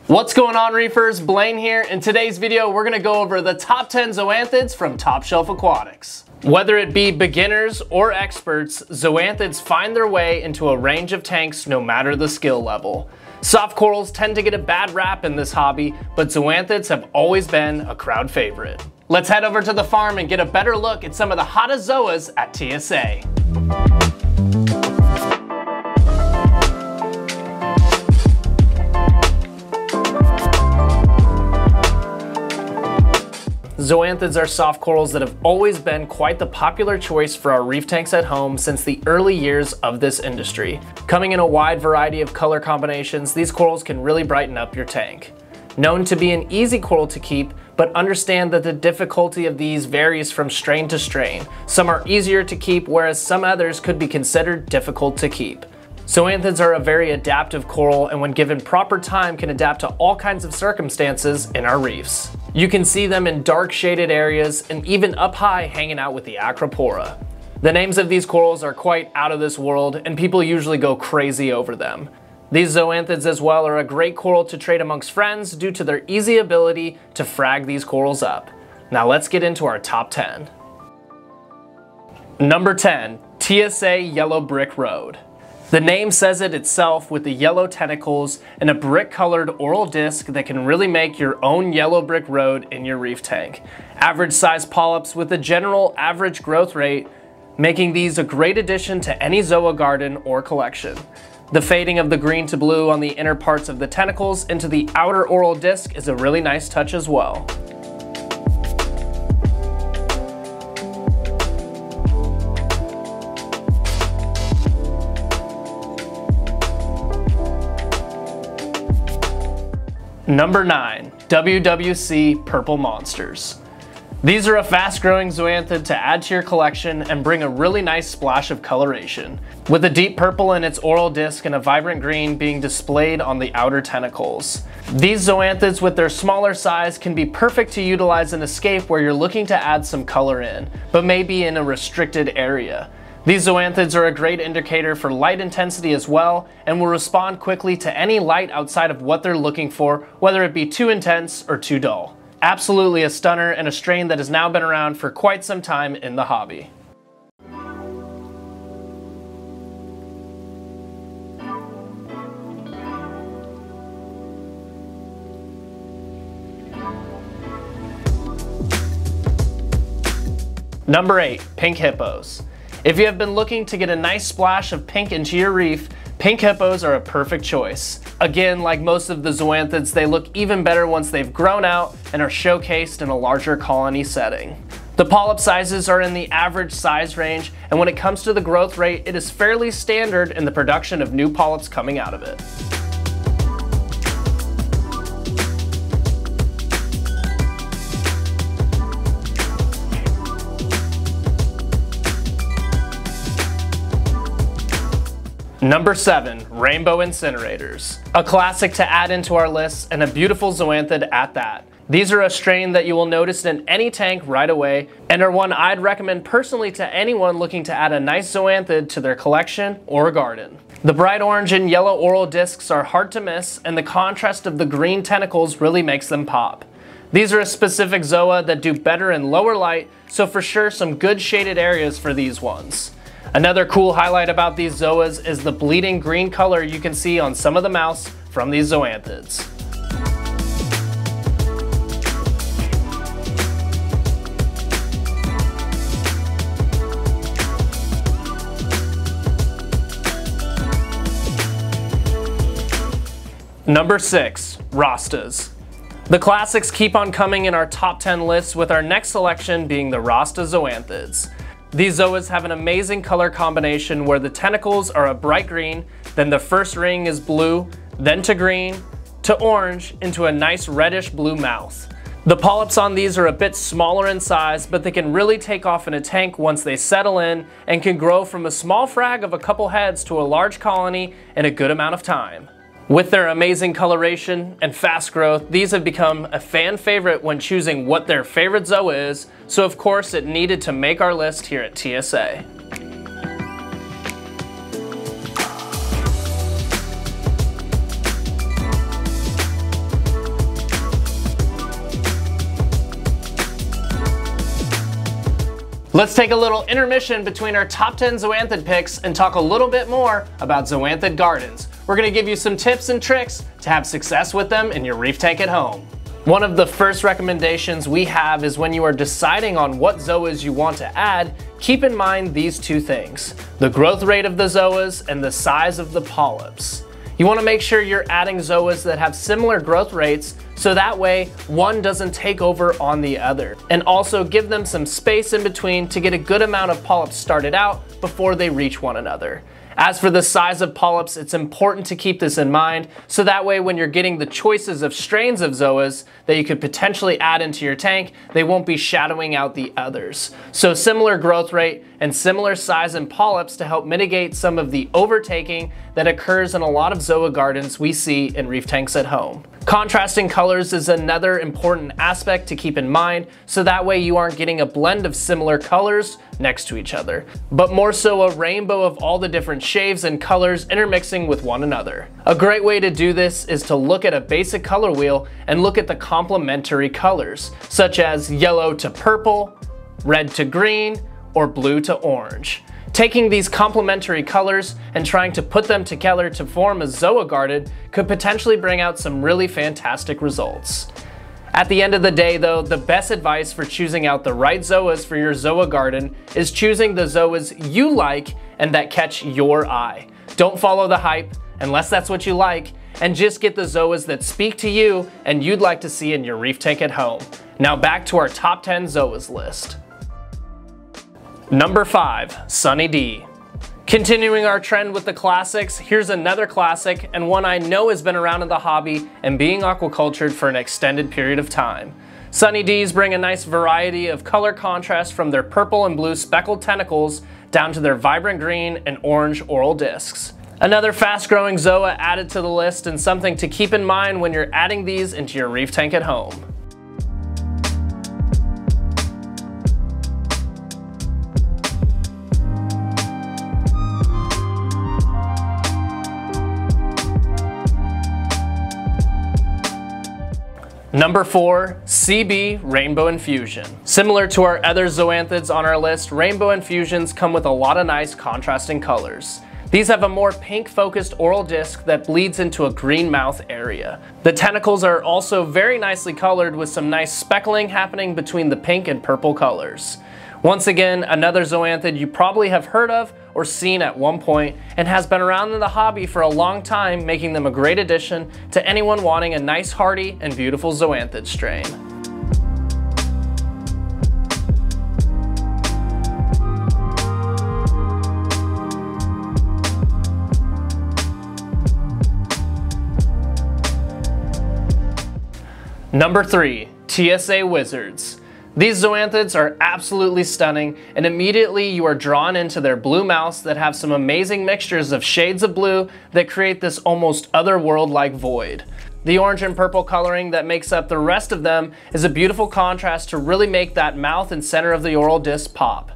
What's going on, reefers? Blaine here. In today's video, we're gonna go over the top 10 zoanthids from Top Shelf Aquatics. Whether it be beginners or experts, zoanthids find their way into a range of tanks no matter the skill level. Soft corals tend to get a bad rap in this hobby, but zoanthids have always been a crowd favorite. Let's head over to the farm and get a better look at some of the hottest zoas at TSA. Zoanthids are soft corals that have always been quite the popular choice for our reef tanks at home since the early years of this industry. Coming in a wide variety of color combinations, these corals can really brighten up your tank. Known to be an easy coral to keep, but understand that the difficulty of these varies from strain to strain. Some are easier to keep, whereas some others could be considered difficult to keep. Zoanthids are a very adaptive coral, and when given proper time can adapt to all kinds of circumstances in our reefs. You can see them in dark shaded areas and even up high hanging out with the acropora. The names of these corals are quite out of this world, and people usually go crazy over them. These zoanthids as well are a great coral to trade amongst friends due to their easy ability to frag these corals up. Now let's get into our top 10. Number 10, TSA Yellow Brick Road. The name says it itself, with the yellow tentacles and a brick-colored oral disc that can really make your own yellow brick road in your reef tank. Average size polyps with a general average growth rate, making these a great addition to any zoa garden or collection. The fading of the green to blue on the inner parts of the tentacles into the outer oral disc is a really nice touch as well. Number 9, WWC Purple Monsters. These are a fast-growing zoanthid to add to your collection and bring a really nice splash of coloration, with a deep purple in its oral disc and a vibrant green being displayed on the outer tentacles. These zoanthids with their smaller size can be perfect to utilize in escape where you're looking to add some color in, but maybe in a restricted area. These zoanthids are a great indicator for light intensity as well, and will respond quickly to any light outside of what they're looking for, whether it be too intense or too dull. Absolutely a stunner and a strain that has now been around for quite some time in the hobby. Number 8, Pink Hippos. If you have been looking to get a nice splash of pink into your reef, pink hippos are a perfect choice. Again, like most of the zoanthids, they look even better once they've grown out and are showcased in a larger colony setting. The polyp sizes are in the average size range, and when it comes to the growth rate, it is fairly standard in the production of new polyps coming out of it. Number 7, Rainbow Incinerators. A classic to add into our list, and a beautiful zoanthid at that. These are a strain that you will notice in any tank right away, and are one I'd recommend personally to anyone looking to add a nice zoanthid to their collection or garden. The bright orange and yellow oral discs are hard to miss, and the contrast of the green tentacles really makes them pop. These are a specific zoa that do better in lower light, so for sure some good shaded areas for these ones. Another cool highlight about these zoas is the bleeding green color you can see on some of the mouths from these zoanthids. Number 6, Rastas. The classics keep on coming in our top 10 lists, with our next selection being the Rasta zoanthids. These zoas have an amazing color combination where the tentacles are a bright green, then the first ring is blue, then to green, to orange, into a nice reddish blue mouth. The polyps on these are a bit smaller in size, but they can really take off in a tank once they settle in, and can grow from a small frag of a couple heads to a large colony in a good amount of time. With their amazing coloration and fast growth, these have become a fan favorite when choosing what their favorite zoa is, so of course it needed to make our list here at TSA. Let's take a little intermission between our top 10 zoanthid picks and talk a little bit more about zoanthid gardens. We're going to give you some tips and tricks to have success with them in your reef tank at home. One of the first recommendations we have is when you are deciding on what zoas you want to add, keep in mind these two things: the growth rate of the zoas and the size of the polyps. You want to make sure you're adding zoas that have similar growth rates so that way one doesn't take over on the other. And also give them some space in between to get a good amount of polyps started out before they reach one another. As for the size of polyps, it's important to keep this in mind so that way when you're getting the choices of strains of zoas that you could potentially add into your tank, they won't be shadowing out the others. So similar growth rate and similar size in polyps to help mitigate some of the overtaking that occurs in a lot of zoa gardens we see in reef tanks at home. Contrasting colors is another important aspect to keep in mind so that way you aren't getting a blend of similar colors next to each other, but more so a rainbow of all the different shades and colors intermixing with one another. A great way to do this is to look at a basic color wheel and look at the complementary colors, such as yellow to purple, red to green, or blue to orange. Taking these complementary colors and trying to put them together to form a zoa garden could potentially bring out some really fantastic results. At the end of the day though, the best advice for choosing out the right zoas for your zoa garden is choosing the zoas you like and that catch your eye. Don't follow the hype unless that's what you like, and just get the zoas that speak to you and you'd like to see in your reef tank at home. Now back to our top 10 zoas list. Number 5, Sunny D. Continuing our trend with the classics, here's another classic and one I know has been around in the hobby and being aquacultured for an extended period of time. Sunny Ds bring a nice variety of color contrast from their purple and blue speckled tentacles down to their vibrant green and orange oral discs. Another fast-growing zoa added to the list and something to keep in mind when you're adding these into your reef tank at home. Number 4, CB Rainbow Infusion. Similar to our other zoanthids on our list, Rainbow Infusions come with a lot of nice contrasting colors. These have a more pink-focused oral disc that bleeds into a green mouth area. The tentacles are also very nicely colored with some nice speckling happening between the pink and purple colors. Once again, another zoanthid you probably have heard of or seen at one point and has been around in the hobby for a long time, making them a great addition to anyone wanting a nice, hardy, and beautiful zoanthid strain. Number 3, TSA Wizards. These zoanthids are absolutely stunning, and immediately you are drawn into their blue mouths that have some amazing mixtures of shades of blue that create this almost otherworld-like void. The orange and purple coloring that makes up the rest of them is a beautiful contrast to really make that mouth and center of the oral disc pop.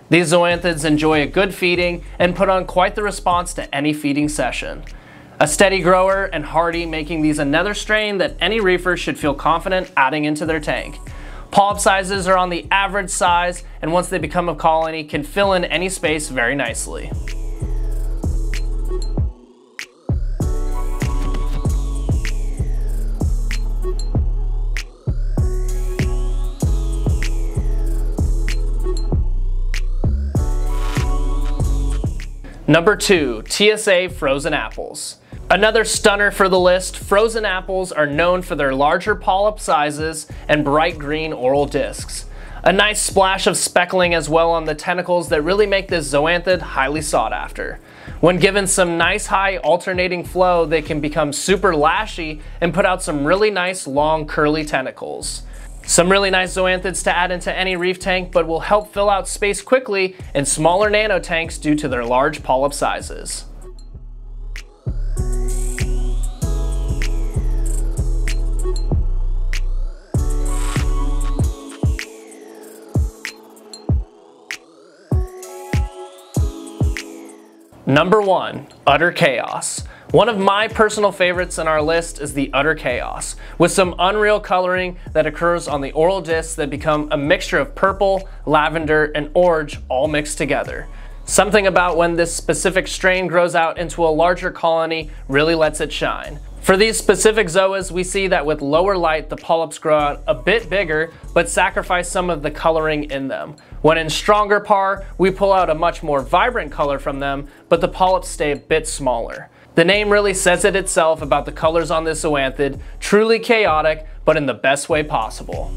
These zoanthids enjoy a good feeding and put on quite the response to any feeding session. A steady grower and hardy, making these another strain that any reefer should feel confident adding into their tank. Polyp sizes are on the average size, and once they become a colony, can fill in any space very nicely. Number 2, TSA Frozen Apples. Another stunner for the list, frozen apples are known for their larger polyp sizes and bright green oral discs. A nice splash of speckling as well on the tentacles that really make this zoanthid highly sought after. When given some nice high alternating flow, they can become super lashy and put out some really nice long curly tentacles. Some really nice zoanthids to add into any reef tank, but will help fill out space quickly in smaller nano tanks due to their large polyp sizes. Number 1, Utter Chaos. One of my personal favorites in our list is the Utter Chaos, with some unreal coloring that occurs on the oral discs that become a mixture of purple, lavender, and orange all mixed together. Something about when this specific strain grows out into a larger colony really lets it shine. For these specific zoas, we see that with lower light, the polyps grow out a bit bigger, but sacrifice some of the coloring in them. When in stronger par, we pull out a much more vibrant color from them, but the polyps stay a bit smaller. The name really says it itself about the colors on this zoanthid, truly chaotic, but in the best way possible.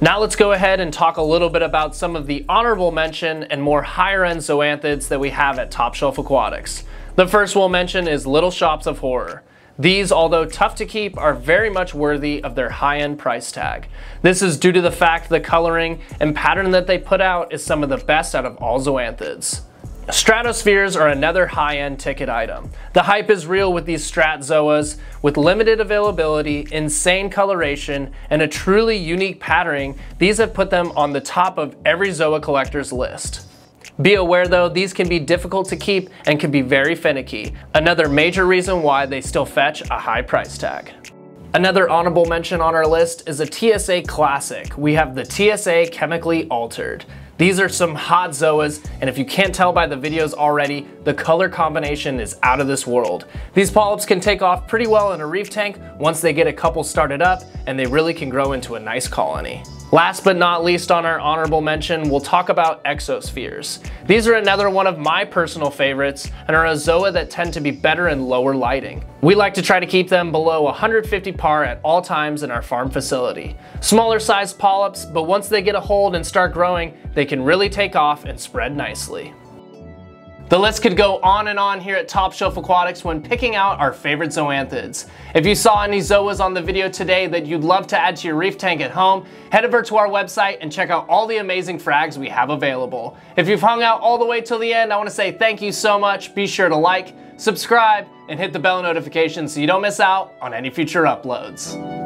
Now let's go ahead and talk a little bit about some of the honorable mention and more higher end zoanthids that we have at Top Shelf Aquatics. The first we'll mention is Little Shops of Horror. These, although tough to keep, are very much worthy of their high-end price tag. This is due to the fact the coloring and pattern that they put out is some of the best out of all zoanthids. Stratospheres are another high-end ticket item. The hype is real with these Strat zoas, with limited availability, insane coloration, and a truly unique patterning. These have put them on the top of every zoa collector's list. Be aware though, these can be difficult to keep and can be very finicky. Another major reason why they still fetch a high price tag. Another honorable mention on our list is a TSA classic. We have the TSA Chemically Altered. These are some hot zoas, and if you can't tell by the videos already, the color combination is out of this world. These polyps can take off pretty well in a reef tank once they get a couple started up, and they really can grow into a nice colony. Last but not least on our honorable mention, we'll talk about exospheres. These are another one of my personal favorites and are a zoa that tend to be better in lower lighting. We like to try to keep them below 150 par at all times in our farm facility. Smaller sized polyps, but once they get a hold and start growing, they can really take off and spread nicely. The list could go on and on here at Top Shelf Aquatics when picking out our favorite zoanthids. If you saw any zoas on the video today that you'd love to add to your reef tank at home, head over to our website and check out all the amazing frags we have available. If you've hung out all the way till the end, I want to say thank you so much. Be sure to like, subscribe, and hit the bell notification so you don't miss out on any future uploads.